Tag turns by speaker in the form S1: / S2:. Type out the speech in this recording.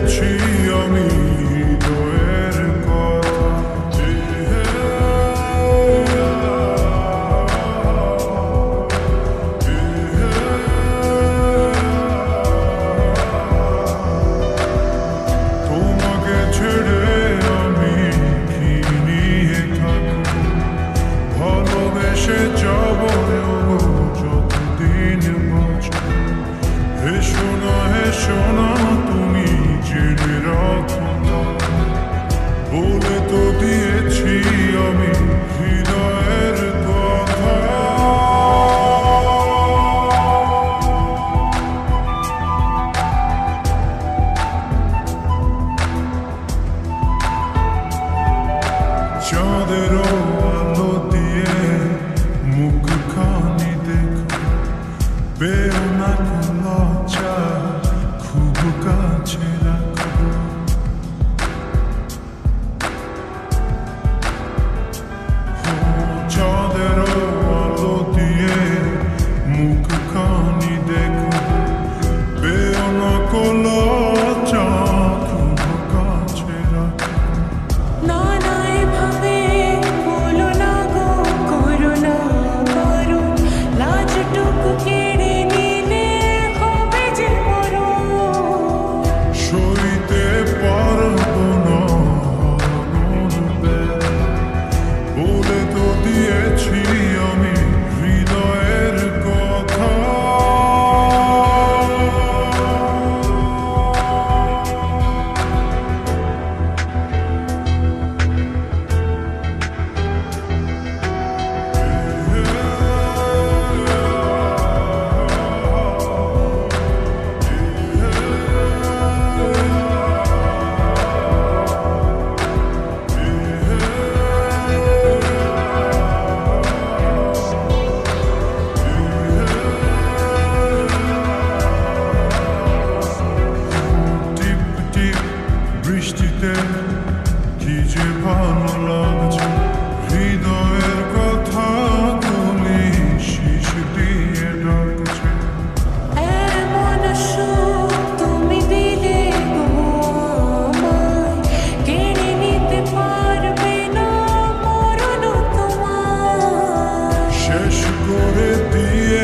S1: দিয়েছি আমি হৃদয়ের কথা। তোমাকে ছেড়ে আমি কি নিয়ে থাকবো, ভালোবেসে যাব যতদিন বাঁচব। হেসো না তুমি জেনে রাখো না, বলে তো দিয়েছি আমি হৃদয়ের কথা। চাঁদের আলো দিয়ে মুখখানি দেখো, বেও না লজ্জা, খুব কাছে রাখো। চাঁদের আলো দিয়ে মুখখানি দেখো, বেও না লজ্জা, খুব কাছে রাখো।
S2: না না এভাবে বলো না গো, করো না বারণ, লাজটুকু কেড়ে নিলে হবে যে মরণ।
S1: সইতে পারবো না হারানোর ব্যথা, বলে তো দিয়েছি আমি হৃদয়ের কথা। বৃষ্টিতে কি যে ভালো লাগছে, হৃদয়ের কথা গুলি শীষ দিয়ে ডাকছে।
S2: এমন সুখ তুমি দিলে গো আমায়, কেড়ে নিতে পারবে না মরণ তোমার।
S1: শেষ করে দিয়ে